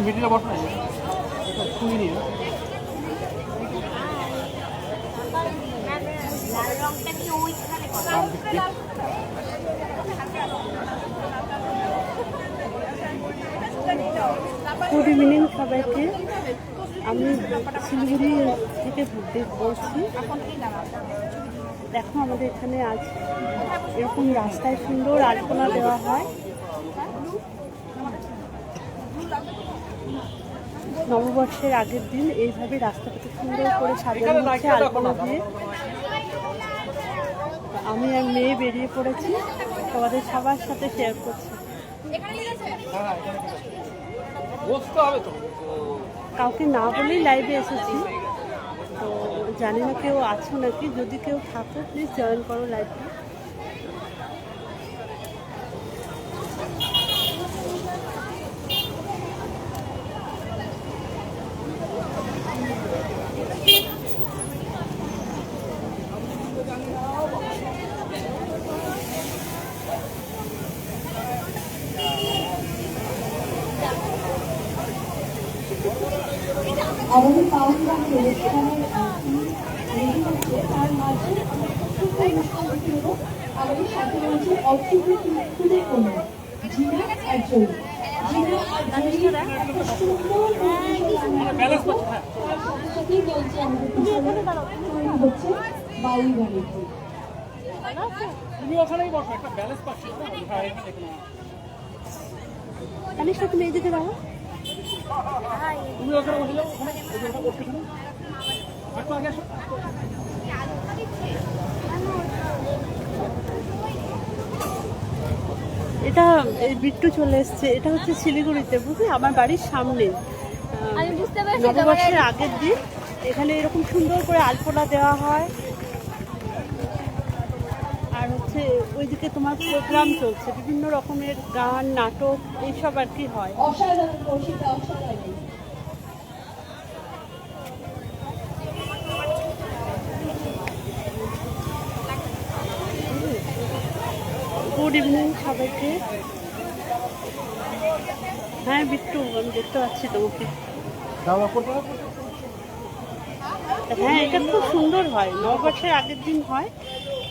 মিডিলে বস না শুনি নি লাল রংটা কি ওইখানে গুড ইভিনিং সবাইকে। আমি শিলিগুড়ি থেকে বলছি। দেখো আমাদের এখানে আজ এরকম রাস্তায় সুন্দর আলপনা দেওয়া হয়। নববর্ষের আগের দিন এইভাবে রাস্তাটাকে সুন্দর করে সাজানো হচ্ছে আলপনা দিয়ে। আমি আর মেয়ে বেরিয়ে পড়েছি, তোমাদের সবার সাথে শেয়ার করছি। কাউকে না বলেই লাইভে এসেছি, তো জানি না কেউ আছো নাকি। যদি কেউ থাকো প্লিজ জয়েন করো লাইভে। আমাদের পাওয়ার অনুষ্ঠানের তার মাঝে আমাদের সাথে রয়েছে অর্থনীতি ফুলের কন্যা জিনা একজন। হচ্ছে বাউল গাড়ি। তুমি ওখানেই বসো, একটা ব্যালেন্স পাচ্ছি না। তানিশা তুমি এই দিকে দাও। তুমি ওখানে বসে যাও, ওখানে করতে শুনো একটু আগে আসো। এটা এই বিট্টু চলে এসছে। এটা হচ্ছে শিলিগুড়িতে, বুঝলি, আমার বাড়ির সামনে। নববর্ষের আগের দিন এখানে এরকম সুন্দর করে আলপনা দেওয়া হয়। আর হচ্ছে ওইদিকে তোমার প্রোগ্রাম চলছে, বিভিন্ন রকমের গান, নাটক, এইসব আর কি হয়। গুড ইভিনিং সবাইকে। হ্যাঁ বিট্টু, আমি দেখতে পাচ্ছি তোমাকে। হ্যাঁ, এটা খুব সুন্দর হয়, নববর্ষের আগের দিন হয়,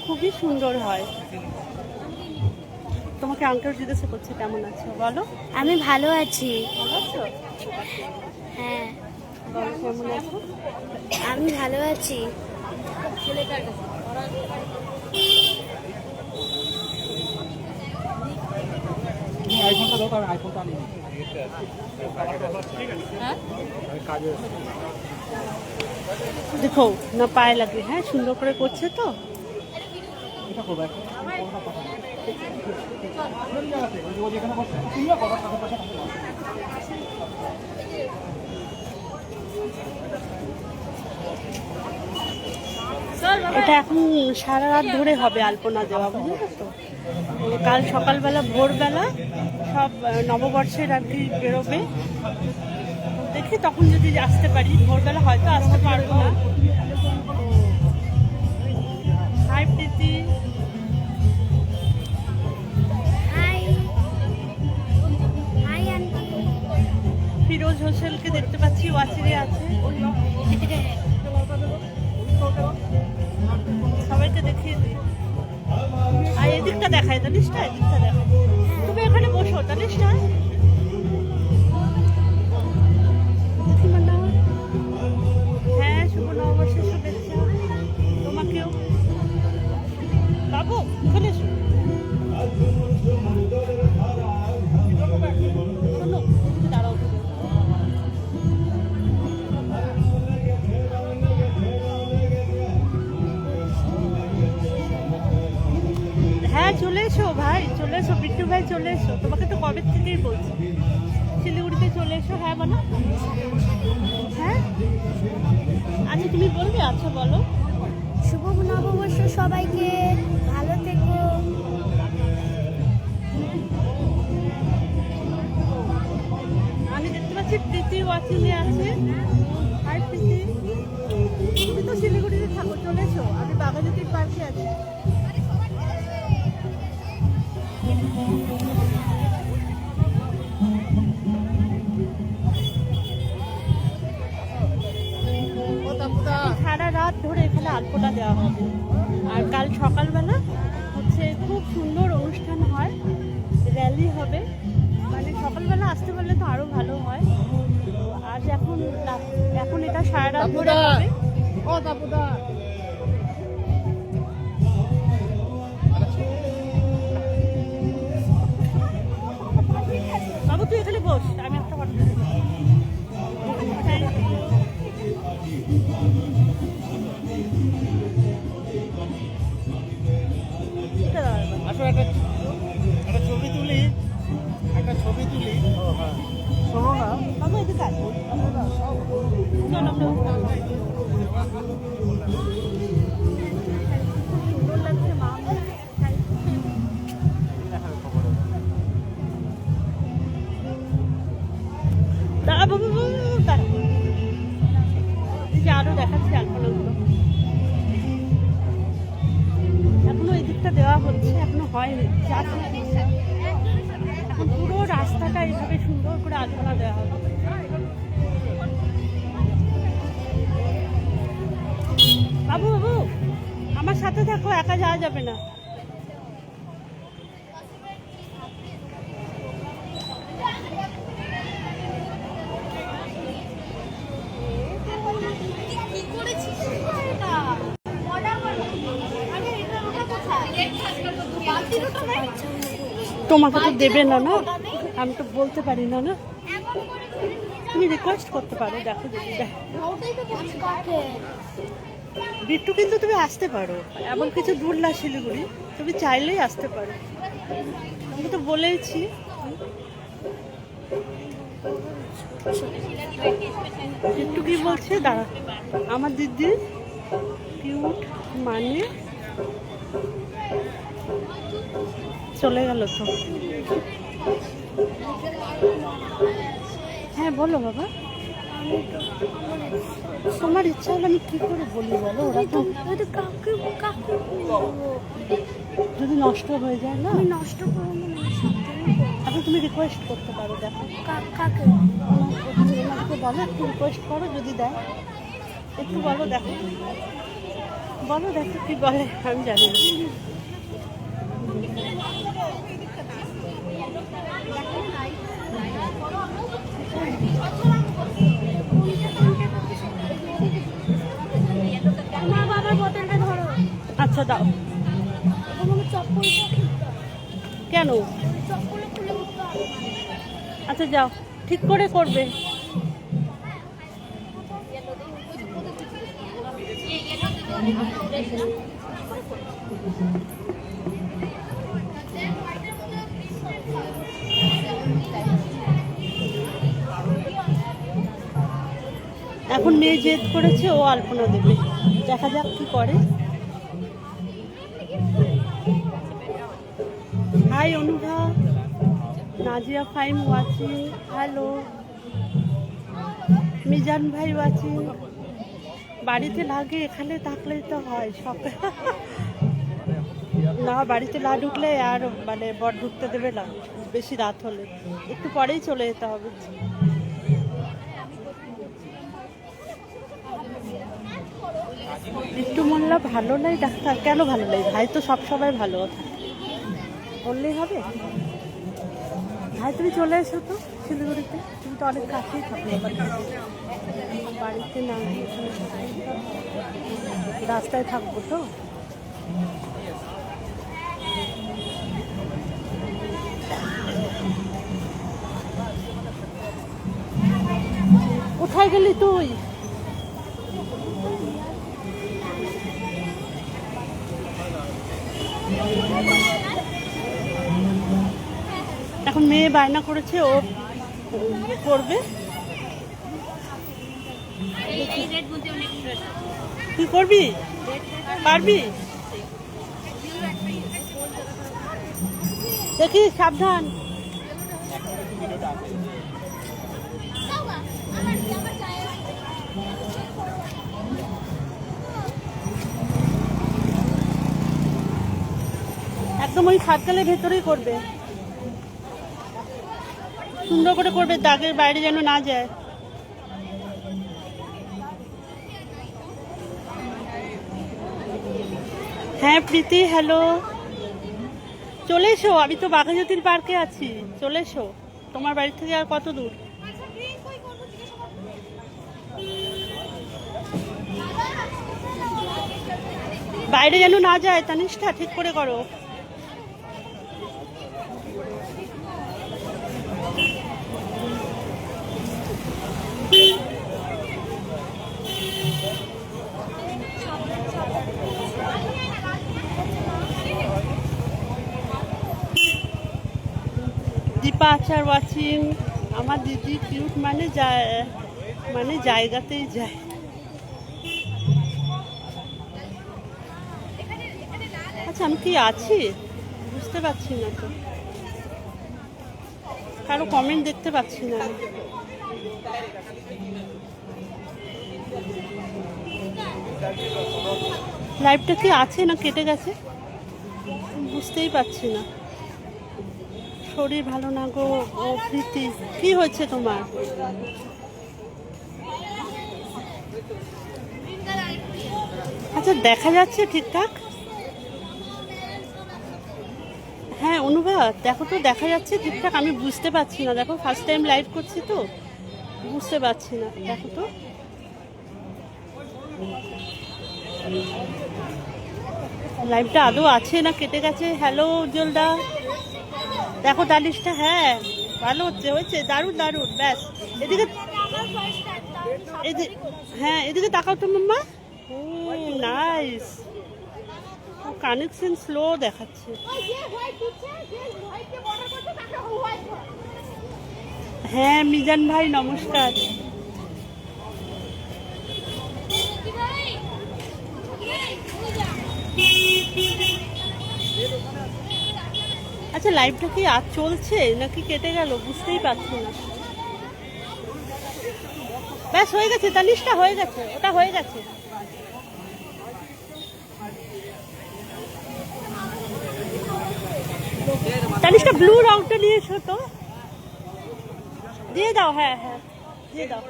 খুবই সুন্দর হয়। তোমাকে আঙ্কেল জিজ্ঞাসা করছে কেমন আছো, বলো। আমি ভালো আছি। ভালো আছো? হ্যাঁ, বলো কেমন আছো। আমি ভালো আছি। আইফোনটা দাও, আমি আইফোনটা আনি। দেখো না পায়ে লাগে। হ্যাঁ, সুন্দর করে করছে তো। এটা করবো এখন যেখানে বসে এটা এখন সারা রাত ধরে হবে আলপনা দেওয়া, বুঝলে তো। কাল সকালবেলা ভোরবেলা সব নববর্ষের আর কি বেরোবে। দেখি তখন যদি আসতে পারি, ভোরবেলা হয়তো আসতে পারবো না। Hi Preeti. Hi hi aunty. Firoz হোসেনকে দেখতে পাচ্ছি, ওয়াচিরে আছে। সবাইকে দেখিয়ে দিই। আর এদিকটা দেখায়, তানিশটা এদিকটা দেখায়। তুমি এখানে বসো তানিশটা। হ্যাঁ, শুভ নববর্ষের শুভেচ্ছা তোমাকেও। বাবু চলে এসো। শোনো, এদিকে দাঁড়াও। হ্যাঁ চলে এসো ভাই, চলে এসো বিট্টু ভাই, চলে এসো। তোমাকে তো কবে থেকেই বলছি শিলিগুড়িতে চলে এসো। হ্যাঁ বলো। হ্যাঁ আচ্ছা তুমি বলবে। আচ্ছা বলো। শুভ নববর্ষ সবাইকে, ভালো থেকো। আমি দেখতে পাচ্ছি প্রীতি ওয়াচিংয়ে আছে। হাই প্রীতি। তুমি তো শিলিগুড়িতে থাকো, চলে এসো। আমি বাঘাযতীন পার্কে আছি। আলপনা দেওয়া হবে। আর কাল সকালবেলা হচ্ছে খুব সুন্দর অনুষ্ঠান হয়, র্যালি হবে, মানে সকালবেলা আসতে পারলে তো আরো ভালো হয়। আজ এখন এটা সারা রাত ধরে হবে। বাবু তুই এখানে বস, আমি একটা ফটো তুলি। আসো একটা ছবি তুলি, একটা ছবি তুলি। শোনো না, বাবু এদিকে আয়। সুন্দর লাগছে মা। দাঁড়া বাবু, দাঁড়া, এই যে আরো দেখাচ্ছি আলপনাগুলো। এখনো এই দিকটা দেওয়া হচ্ছে, এখনো হয়নি। এখন পুরো রাস্তাটা এইভাবে সুন্দর করে আলপনা দেওয়া হবে। বাবু বাবু আমার সাথে থাকো, একা যাওয়া যাবে না। তোমাকে তো দেবে না, না আমি তো বলতে পারি না, না তুমি রিকোয়েস্ট করতে পারো। দেখো যদি দেখ বিট্টু, কিন্তু তুমি আসতে পারো, এমন কিছু দূর না শিলিগুড়ি, তুমি চাইলেই আসতে পারো। আমি তো বলেইছি। বিট্টু কি বলছে দাঁড়া, আমার দিদির কিউট মানে চলে গেল তো। হ্যাঁ বলো বাবা, তোমার ইচ্ছা হলে আমি কি করে বলি বলো। ওরা তো যদি নষ্ট হয়ে যায় না, আমি নষ্ট করবো না, এখন তুমি রিকোয়েস্ট করতে পারো। দেখো কাকে ওনাকে বলো, একটু রিকোয়েস্ট করো, যদি দেয় একটু বলো। দেখো বলো, দেখো কি বলে, আমি জানি না। মা বাবার বোতলটা ধরো। আচ্ছা দাও। তোমাকে চপ্পল কেন? চপ্পল খুলে দিতে হবে। আচ্ছা যাও, ঠিক করে করবে। এখন মেয়ে জেদ করেছে, ও আলপনা দেবে, দেখা যাক কি করে। Hi Anubha, Nazia Fahim watching, hello Mizan ভাই ওয়াচিং। বাড়িতে লাগে, এখানে থাকলেই তো হয় সব। না বাড়িতে না ঢুকলে আর মানে বর ঢুকতে দেবে না, বেশি রাত হলে একটু পরেই চলে যেতে হবে। একটু মোল্লা ভালো নাই ডাক্তার, কেন ভালো নাই? ভাই তো সবসময় ভালো থাকে, বললেই হবে। ভাই তুমি চলে এসো তো শিলিগুড়িতে, তুমি তো অনেক কাছেই থাকো বাড়িতে না গিয়ে, রাস্তায় থাকবো তো। কোথায় গেলি তুই? এখন মেয়ে বায়না করেছে, ও করবে। তুই করবি, পারবি? দেখি সাবধান। একদম ওই সার্কেলের ভেতরেই করবে, সুন্দর করে করবে, দাগের বাইরে যেন না যায়। হ্যাঁ প্রীতি, হ্যালো, চলে এসো। আমি তো বাঘাযতীন পার্কে আছি, চলে এসো। তোমার বাড়ি থেকে আর কত দূর? বাইরে যেন না যায় তানিষ্ঠা, ঠিক করে করো। দীপা আচার ওয়াচিং। আমার দিদি কিউট মানে মানে জায়গাতেই যায়। আচ্ছা আমি কি আছি বুঝতে পারছি না তো, কারো কমেন্ট দেখতে পাচ্ছি না। লাইভটা কি আছে না কেটে গেছে বুঝতেই পারছি না। শরীর ভালো না গো। ও প্রীতি, কি হয়েছে তোমার? আচ্ছা দেখা যাচ্ছে ঠিকঠাক? হ্যাঁ অনুভা দেখো তো, দেখা যাচ্ছে ঠিকঠাক? আমি বুঝতে পারছি না, দেখো ফার্স্ট টাইম লাইভ করছি তো বুঝতে পারছি না, দেখো তো। লাইভটা আদৌ আছে না কেটে গেছে? হ্যালো উজ্জ্বলদা, দেখো তালিশটা। হ্যাঁ ভালো হচ্ছে, হয়েছে, দারুণ দারুণ। ব্যাস এদিকে, হ্যাঁ এদিকে তাকাও তো মাম্মা। নাইস। কানেকশন স্লো দেখাচ্ছে। হ্যাঁ মিজান ভাই নমস্কার। আচ্ছা লাইভটা কি আর চলছে নাকি কেটে গেল বুঝতেই পারছি না। ব্যাস হয়ে গেছে তালিশটা, হয়ে গেছে, ওটা হয়ে গেছে। তালিশটা ব্লু রংটা নিয়ে এসো তো, দিয়ে দাও। হ্যাঁ হ্যাঁ দিয়ে দাও।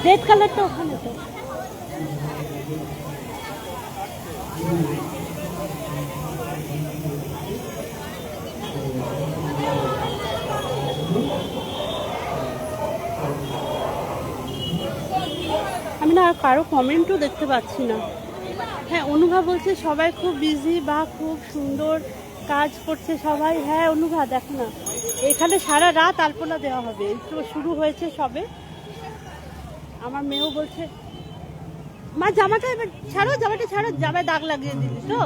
রেড কালারটা ওখানে তো। আমি না কারো কমেন্টও দেখতে পাচ্ছি না। হ্যাঁ অনুভা বলছে সবাই খুব বিজি বা খুব সুন্দর কাজ করছে সবাই। হ্যাঁ অনুভা দেখো না, এখানে সারা রাত আলপনা দেওয়া হবে, এই তো শুরু হয়েছে সবে। আমার মেয়েও বলছে মা জামাটা এবার ছাড়ো, জামাটা ছাড়ো, জামায় দাগ লাগিয়ে দিলি তো,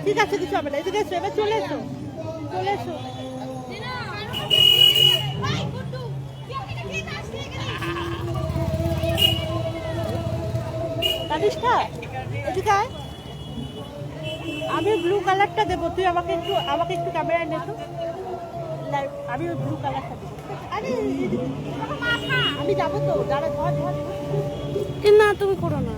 ঠিক আছে কিছু হবে না। এদিকে এসো, এবার চলে এসো, চলে এসো। তানিষ্ঠা এদিকে আয়, আমি ব্লু কালারটা দেবো, তুই আমাকে একটু ক্যামেরায় নে তো। আমি ওই ব্লু কালারটা দেবো। আরে আমি যাবো তো, দাঁড়া ধর ধর। না তুমি করো না।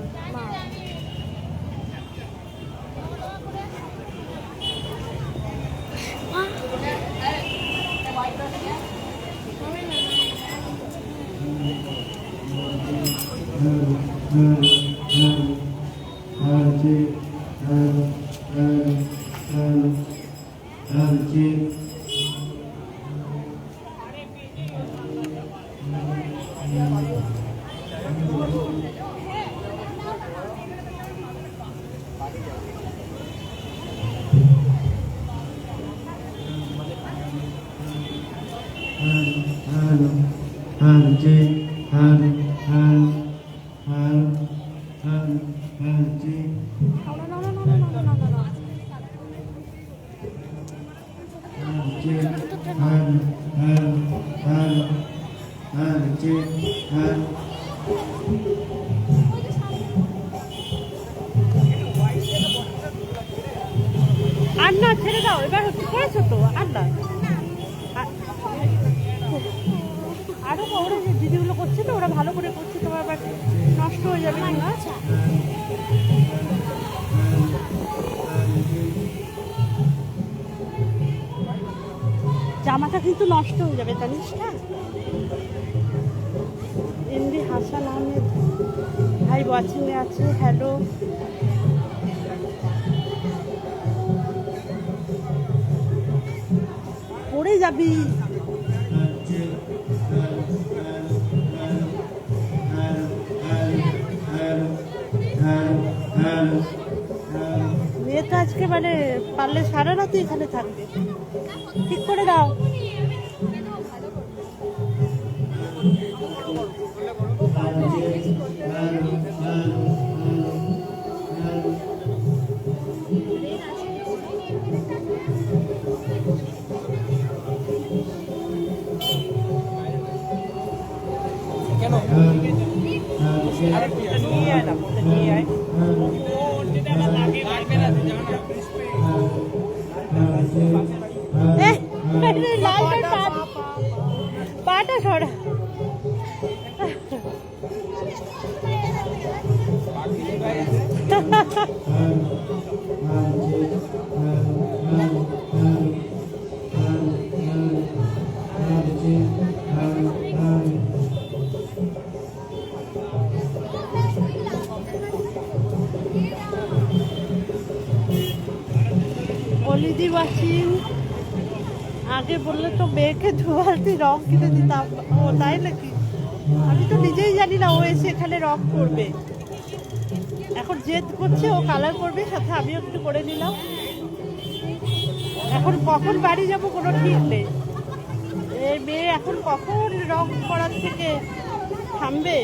আর না ছেড়ে দাও, এবার করেছো তো আর না। আরো ওরা যে দিদিগুলো করছে তো ওরা ভালো করে করছে, তোমার আবার নষ্ট হয়ে যাবে না। জামাটা কিন্তু নষ্ট হয়ে যাবে, জানিস না? এমনি হাসান আহমেদ ভাই ওয়াচিংয়ে আছে, হ্যালো। পড়ে যাবি। মেয়ে তো আজকে মানে পারলে সারা রাত এখানে থাকবে। ঠিক করে দাও। কেন নিয়ে আয় না, নিয়ে আয়। লালটা পাটা সরা। অলিদি ওয়াচিং। আগে বললে তো মেয়েকে দুবালতি রং কিনে দিতাম। ও তাই নাকি? আমি তো নিজেই জানি না ও এসে এখানে রং করবে। এখন জেদ করছে, ও কালার করবে, সাথে আমিও একটু করে নিলাম। এখন কখন বাড়ি যাবো কোনো ঠিক নেই। এই মেয়ে এখন কখন রং করার থেকে থামবে।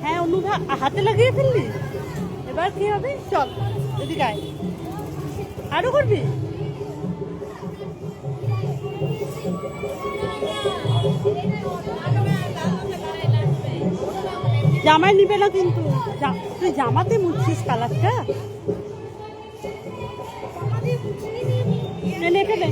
হ্যাঁ অনুভা, হাতে লাগিয়ে ফেললি, এবার কি হবে? চল এদিকে আয়, আরো করবি। জামাই নিবে না কিন্তু, তুই জামাতে মুছছিস কালারটা। এখানে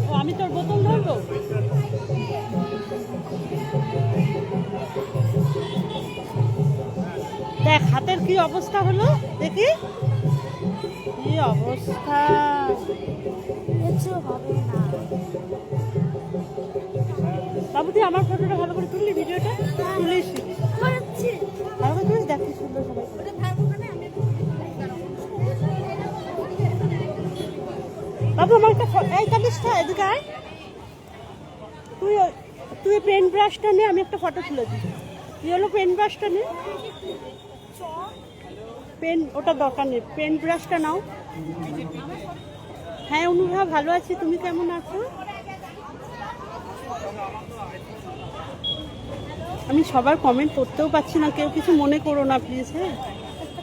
ও আমি তোর বোতল ধরবো। দেখ হাতের কি অবস্থা হলো, দেখি কি অবস্থা। কিছু হবে না। বাবু তুই আমার ফটোটা ভালো করে তুললি, ভিডিওটা তুলিস ভালো করে তুলিস, দেখ কি সুন্দর সবাই। বাবু আমার একটা এই কালিসটা এদিকে আয়। তুই পেন ব্রাশটা নে, আমি একটা ফটো তুলে দিই। ইয়েলো পেন ব্রাশটা নে, পেন ওটা দরকার নেই, পেন ব্রাশটা নাও। হ্যাঁ অনুভা ভালো আছি, তুমি কেমন আছো? আমি সবার কমেন্ট করতেও পাচ্ছি না, কেউ কিছু মনে করো না প্লিজ। হ্যাঁ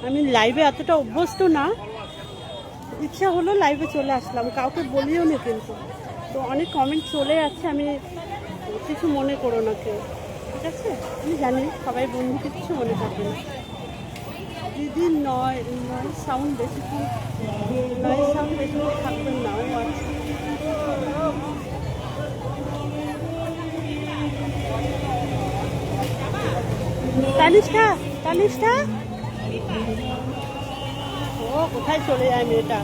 আমি লাইভে এতটা অভ্যস্ত না, ইচ্ছা হলো লাইভে চলে আসলাম, কাউকে বলিও না কিন্তু। তো অনেক কমেন্ট চলে যাচ্ছে, আমি কিছু মনে করো না কেউ, ঠিক আছে? আমি জানি সবাই বন্ধুকে কিছু মনে থাকবে না। দিদি নয় সাউন্ড বেশি, নয় সাউন্ড বেশি থাকবেন না। তানিষ্ঠা, তানিষ্ঠা ও কোথায় চলে যায় মেয়েটা?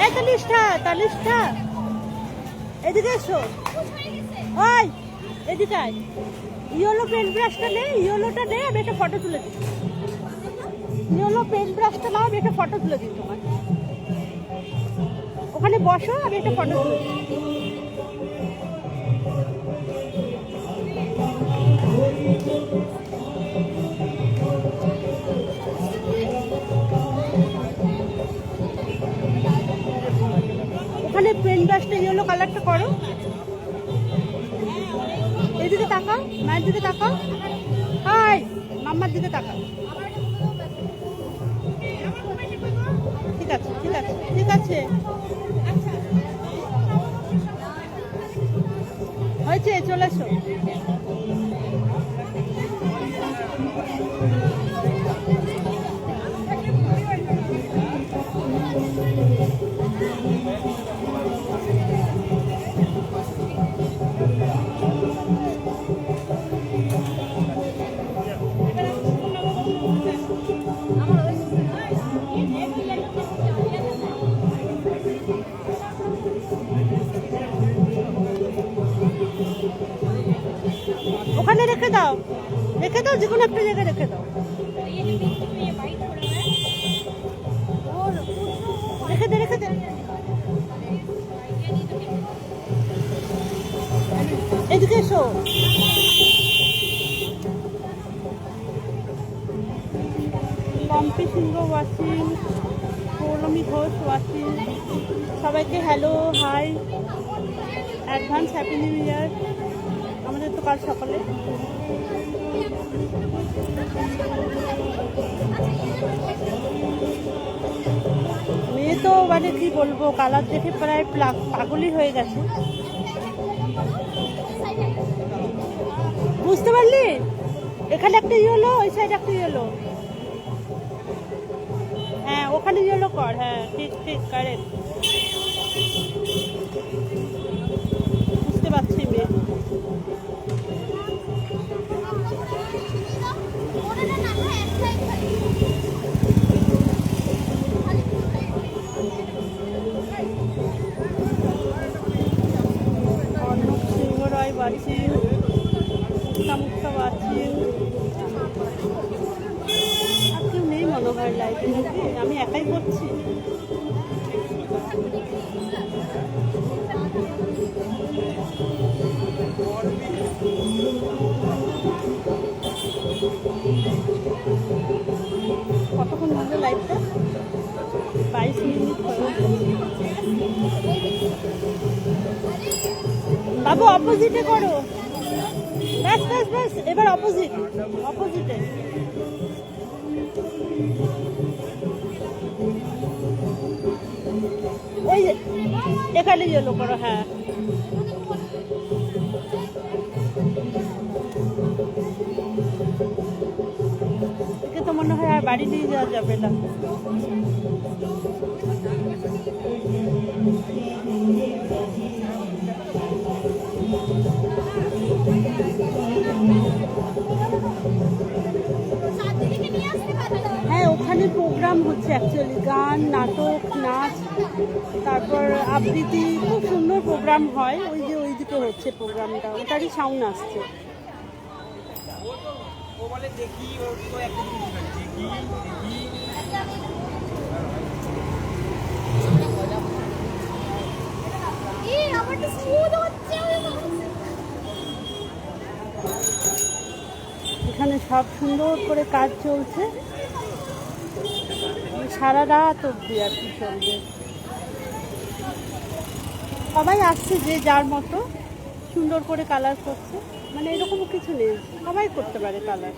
এই তানিষ্ঠা, তানিষ্ঠা এদিকে এসো। ওই এদিকে আয়। ইয়েলো পেন ব্রাশটা নে, ইয়েলোটা নে, আমি একটা ফটো তুলে দিই। ইয়েলো পেন ব্রাশটা নাও, আমি একটা ফটো তুলে দিই তোমার। ওখানে বসো, আমি একটা ফটো তুলে দিই। ওখানে পেন ব্রাশটা ইয়েলো কালারটা করো। এদিকে তাকাও, মায়ের দিকে তাকাও। হাই মাম্মার দিকে তাকাও। ঠিক আছে ঠিক আছে ঠিক আছে, হয়েছে, চলে এসো। জায়গায় রেখে দাও, যে কোনো একটা জায়গায় রেখে দাও, রেখে দে। এদিকে এসো। পম্পি সিংহ ওয়াচিং, পৌলমী ঘোষ ওয়াচিং, সবাইকে hello hi, advance happy new year. আমাদের তো কাল সকালে। মেয়ে তো মানে কি বলবো, কালার দেখে প্রায় পাগলই হয়ে গেছে। বুঝতে পারলি? এখানে একটা ইয়েলো, ওই সাইডে একটা ইয়েলো। হ্যাঁ ওখানে ইয়েলো কর। হ্যাঁ ঠিক কারেক্ট। বুঝতে পারছি মেয়ে। অর্ণব সিংহ রায় ওয়াচিং, মুক্তা ওয়াচিং। আর কেউ নেই মনে হয় লাইভে নাকি? আমি একাই করছি। কতক্ষণ হলো লাইভটা? 22 মিনিট হলো। বাবু অপোজিটে করো। ব্যাস এবার অপোজিটে। ওই এখানে ইয়েলো করো। হ্যাঁ একে তো মনে হয় আর বাড়ি নিয়ে যাওয়া যাবে না। হ্যাঁ ওখানে প্রোগ্রাম হচ্ছে অ্যাকচুয়ালি, গান, নাটক, নাচ, তারপর আবৃত্তি, খুব সুন্দর প্রোগ্রাম হয়। ওই যে ওইদিকে হচ্ছে প্রোগ্রামটা, ওটারই সাউন্ড আসছে। এখানে সব সুন্দর করে কাজ চলছে, সারা রাত অব্দি আর কি চলবে। সবাই আসছে যে যার মতো সুন্দর করে কালার করছে, মানে এরকম কিছু নেই, সবাই করতে পারে কালার।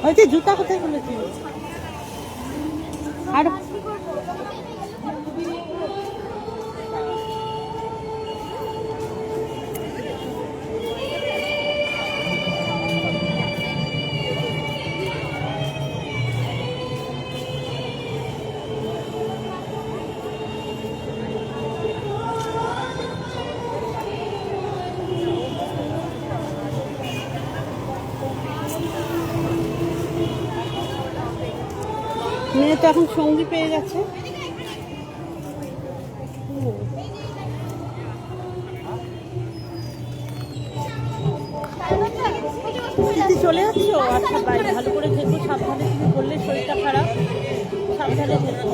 হয়তো জুতা কোথায় খুলেছিস? আর মেয়ে তো এখন সঙ্গী পেয়ে গেছে। দিদি চলে যাচ্ছ? আচ্ছা বাই, ভালো করে থেকো, সাবধানে। তুমি বললে শরীরটা খারাপ, সাবধানে থেকো।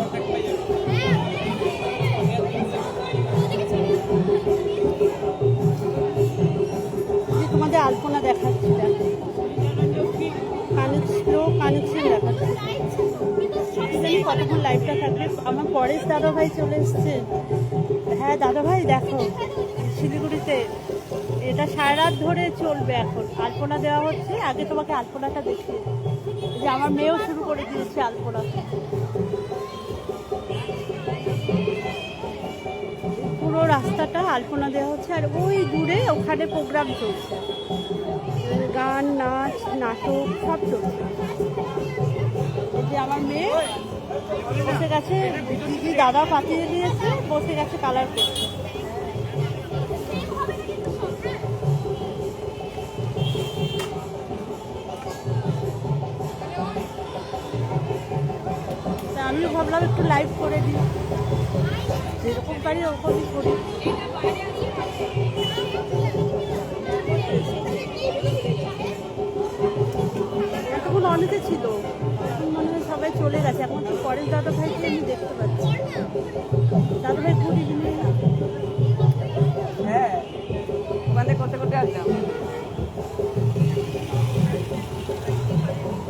তোমাদের আলপনা দেখাচ্ছি, কানেকশন দেখাচ্ছি। জানি কতক্ষণ লাইভটা থাকবে। আমার পরেশ দাদা ভাই চলে এসছে। হ্যাঁ দাদা ভাই দেখো, শিলিগুড়িতে এটা সারা রাত ধরে চলবে। এখন আলপনা দেওয়া হচ্ছে। আগে তোমাকে আলপনাটা দেখিয়ে, যে আমার মেয়েও শুরু করে দিয়েছে আলপনা। পুরো রাস্তাটা আলপনা দেওয়া হচ্ছে, আর ওই দূরে ওখানে প্রোগ্রাম চলছে, গান, নাচ, নাটক সব চলছে। এই যে আমার মেয়ে বসে গেছে, দিদি দাদা পাঠিয়ে দিয়েছে, বসে গেছে কালার করতে। আমিও ভাবলাম একটু লাইভ করে দিই, যেরকম পারি ওরকমই করি। এতক্ষণ অনেকে ছিল, এখন মনে হয় সবাই চলে গেছে। এখন তো পরের দাদা ভাইকে আমি দেখতে পাচ্ছি। দাদা ভাই গুড ইভিনিং। হ্যাঁ, ওখানে করতে করতে আসলাম।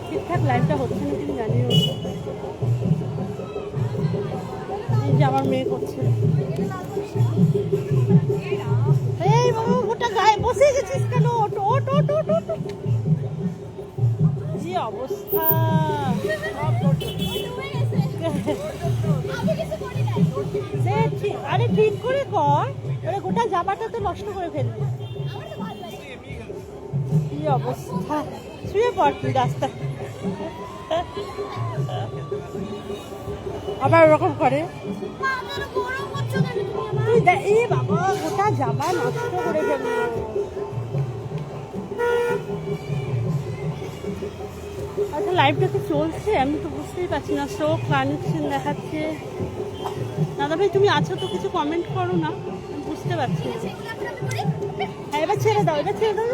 ঠিকঠাক লাইভটা হচ্ছে না তুমি জানিও। এই যে আমার মেয়ে করছে। এই বাবু ওটা গায়ে বসে গেছিস কেন? ওট ওট ওট ওট ওট। কি অবস্থা! আরে ঠিক করে কর, গোটা জামাটা তো নষ্ট করে ফেলবি। কি অবস্থা! শুয়ে পড় তুই রাস্তায়। আবার ওরকম করে তুই, এই বাবা গোটা জামা নষ্ট করে ফেলবো। আচ্ছা লাইভটা তো চলছে, আমি তো বুঝতেই পারছি না। শো কানেকশন দেখাচ্ছে। দাদা ভাই তুমি আছো তো, কিছু কমেন্ট করো না, আমি বুঝতে পারছি না। হ্যাঁ এবার ছেড়ে দাও, এবার ছেড়ে দাও।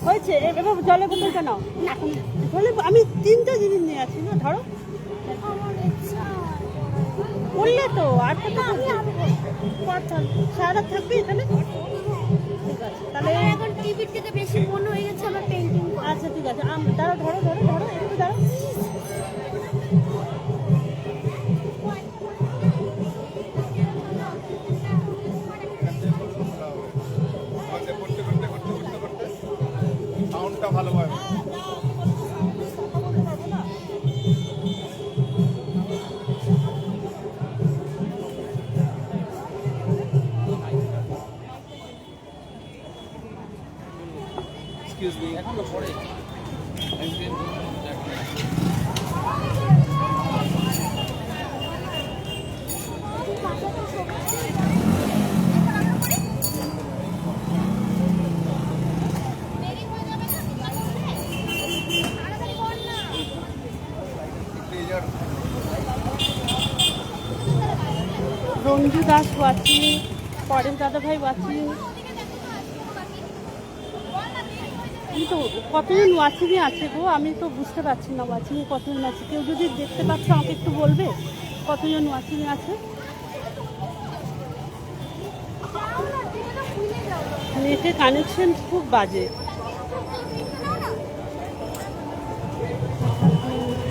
হয়েছে, এবার জলের বোতলটা নাও। এখন জলে আমি 3টে জিনিস নিয়ে আছি না, ধরো। বললে তো আর কত সারা থাকবে এখানে। ঠিক আছে তাহলে এখন টিভির থেকে বেশি মনে হয়ে গেছে আমার পেন্টিং। আচ্ছা ঠিক আছে, দাঁড়াও, ধরো ধরো ধরো, একটু দাঁড়াও। সাউন্ডটা ভালো হয়। এক্সকিউজ মি, এখন তো পড়ে। রঞ্জু দাস ওয়াচিং, পরেশ দাদা ভাই ওয়াচিং। কিন্তু কতজন ওয়াচিংয়ে আছে গো, আমি তো বুঝতে পারছি না ওয়াচিংয়ে কতজন আছে। কেউ যদি দেখতে পাচ্ছ আমাকে একটু বলবে কতজন ওয়াচিংয়ে আছে। নেটের কানেকশন খুব বাজে।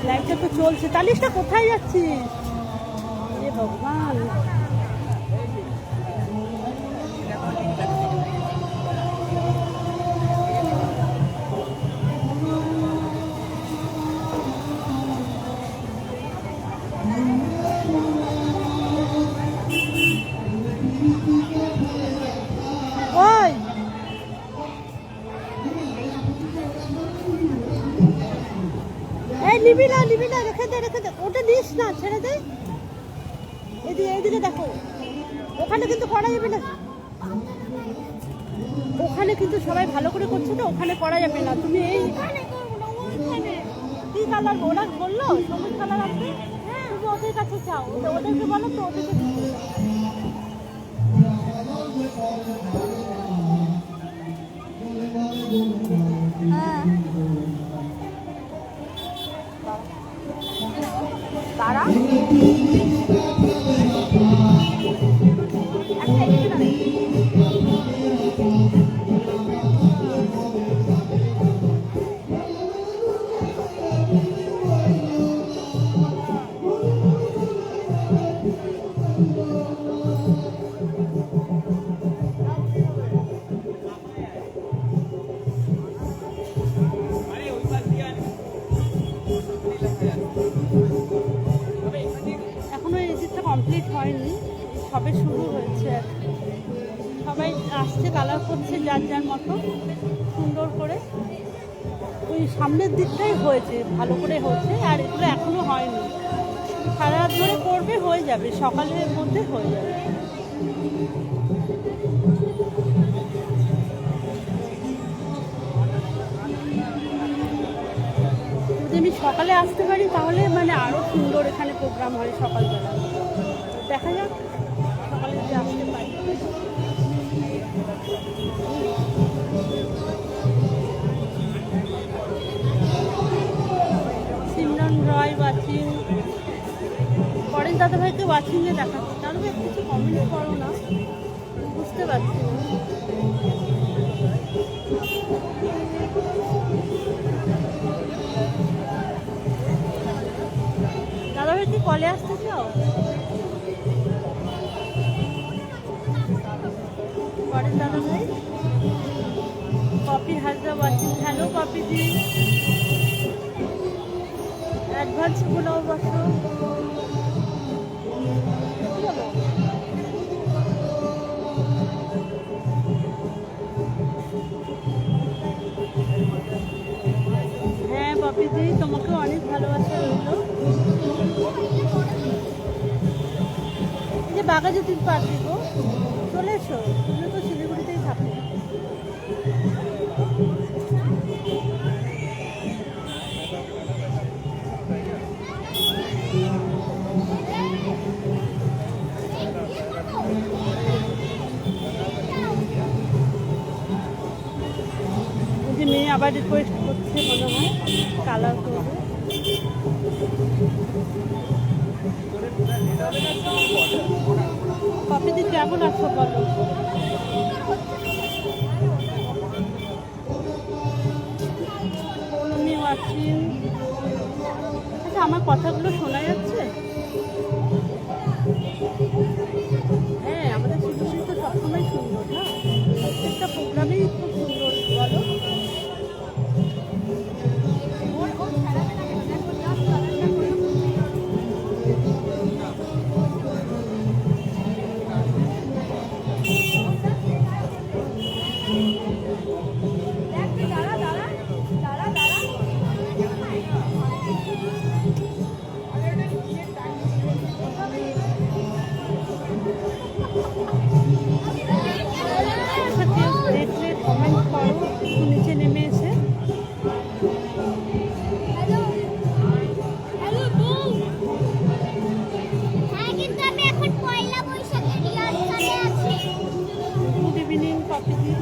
লাইভটা তো চলছে। তালিশটা কোথায় যাচ্ছিস? এ ভগবান! ওই এই নিবি না, রেখে দে, ওটা নিস না, ছেড়ে দে। এইদিকে দেখো, ওখানে কিন্তু করা যাবে না। ওখানে কিন্তু সবাই ভালো করে করছে তো, ওখানে করা যাবে না। তুমি এই কি কালার ওরা বললো, সবুজ কালার আছে, তুমি ওদের কাছে চাও, ওদেরকে বলো তো, ওদেরকে তারা কমপ্লিট হয়নি, সবে শুরু হয়েছে। সবাই আসছে, কালার করছে যার যার মতো সুন্দর করে। ওই সামনের দিকটাই হয়েছে, ভালো করে হচ্ছে, আর এগুলো এখনো হয়নি। সারা রাত ধরে করবে, হয়ে যাবে, সকালের মধ্যে হয়ে যাবে। যদি আমি সকালে আসতে পারি তাহলে মানে আরো সুন্দর এখানে প্রোগ্রাম হয় সকালবেলা। দেখা যাক সকালে যদি আসতে পারি। সিমরন রয় ওয়াচিং, পরেন দাদাভাইকে ওয়াচিংয়ে দেখাচ্ছি। তাহলে কিছু কমেন্ট করো না, বুঝতে পারছি না। দাদাভাই কি কলে আসতে চাও? পরেন দাদাভাই কপি হাজরা ওয়াচিং। হ্যালো কপি দি, অ্যাডভান্স গুলো বসো। হ্যাঁ পপি দি, তোমাকে অনেক ভালোবাসা রইল। এই যে বাঘাযতীন পার্কে গো, চলে এসো, তুমি তো শিলিগুড়িতেই থাকো। যে মেয়ে আবার রিকোয়েস্ট করছে মনে হয় কালার করবে। কপিদি কেমন আছো বলো? তুমি ওয়াচিং। আচ্ছা আমার কথাগুলো শোনা যাচ্ছে? হ্যাঁ আমাদের শিল্পী তো সবসময় সুন্দর না, প্রত্যেকটা প্রোগ্রামেই খুব সুন্দর বলো। দেখলে কমেন্ট করো একটু নিচে নেমে এসে। গুড ইভিনিং কপিদি।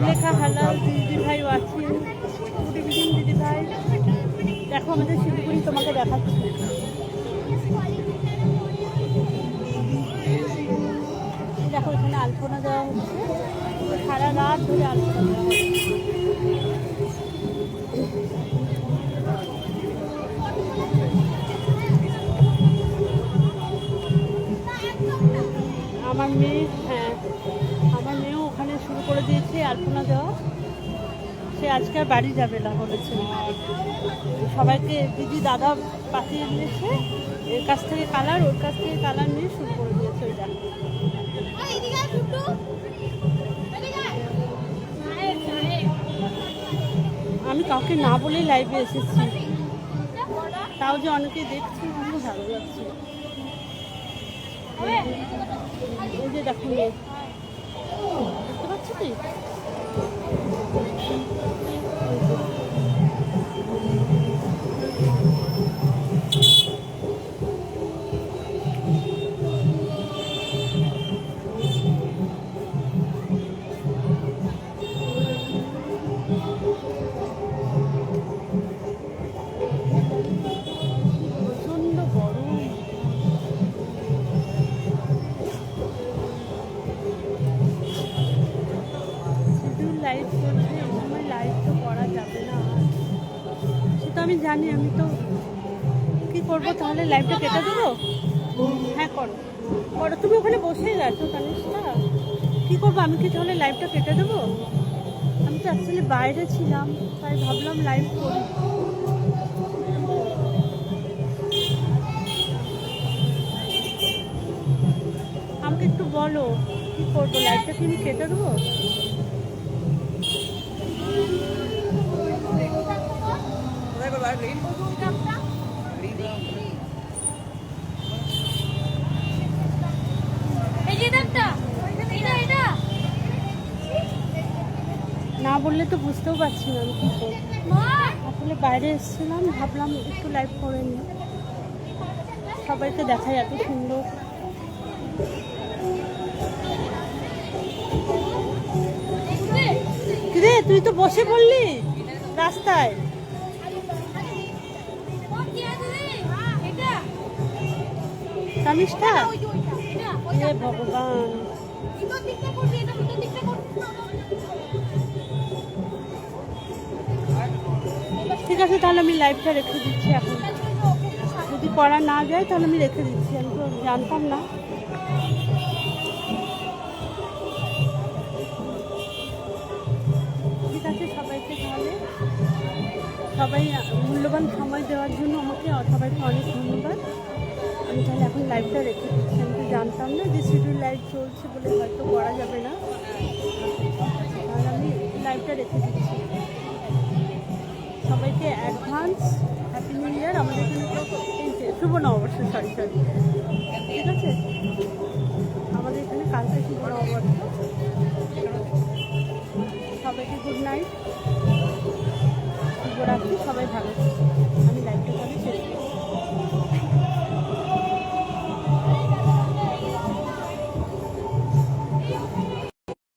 লেখা হ্যালো দিদি ভাই ওয়াচিং। গুড ইভিনিং দিদি ভাই। দেখো আমাদের শিলিগুড়ি তোমাকে দেখাচ্ছি। দেখো এখানে আলপনা দেওয়া হচ্ছে, সারা রাত ধরে আলপনা দেওয়া হচ্ছে। আমার মেয়ে, হ্যাঁ আমার মেয়েও ওখানে শুরু করে দিয়েছে আলপনা দেওয়া। সে আজকে আর বাড়ি যাবে না বলেছে। সবাইকে দিদি দাদা পাঠিয়ে দিয়েছে, এর কাছ থেকে কালার ওর কাছ থেকে কালার নিয়ে শুরু করে দিয়েছে। ওইটা আমি কাউকে না বলেই লাইভে এসেছি, তাও যে অনেকে দেখছি আমার ভালো লাগছে। এই যে দেখুন দেখতে পাচ্ছি কি প্রচন্ড গরম। লাইভ করছে, এই সময় লাইভ তো করা যাবে না, সেটা আমি জানি। আমি তো কি করবো তাহলে, লাইভটা কেটে দেবো? হ্যাঁ করো করো, তুমি ওখানে বসেই গেছো তানিশটা, কী করবো আমি? কি তাহলে লাইভটা কেটে দেবো? আমি তো অ্যাকচুয়ালি বাইরে ছিলাম, তাই ভাবলাম লাইভ করি। বলো কি করবো, লাইটটা কি আমি কেটে দেবো? কোথায় করবো আর রিল? এই যে একটা এটা না বললে তো বুঝতেও পারছি না আমি কি করবো। মা আসলে বাইরে এসেছিলাম, ভাবলাম একটু লাইভ করে নিই, সবাইকে দেখাই এত সুন্দর। কিরে তুই তো বসে পড়লি রাস্তায়। এটা কামিজটা এটা হে ভগবান। ভিতর দিকটা করবি, এটা ভিতর দিকটা করবি। ঠিক আছে, তাহলে আমি লাইভটা রেখে দিচ্ছি এখন। যদি করা না যায় তাহলে আমি রেখে দিচ্ছি, আমি তো জানতাম না। ঠিক আছে, সবাইকে তাহলে সবাই মূল্যবান সময় দেওয়ার জন্য আমাকে সবাইকে অনেক ধন্যবাদ। আমি তাহলে এখন লাইভটা রেখে দিচ্ছি, আমি তো জানতাম না যে শিডিউল লাইভ চলছে বলে হয়তো করা যাবে না, তাহলে আমি লাইভটা রেখে দিচ্ছি। সবাইকে অ্যাডভান্স হ্যাপি নিউ ইয়ার। আমাদের এখানে তো শুভ নববর্ষ, সরি ঠিক আছে, আমাদের এখানে কালকে শুভ নববর্ষ। সবাইকে গুড নাইট, শুভরাত্রি, সবাই ভালো থাকবে। আমি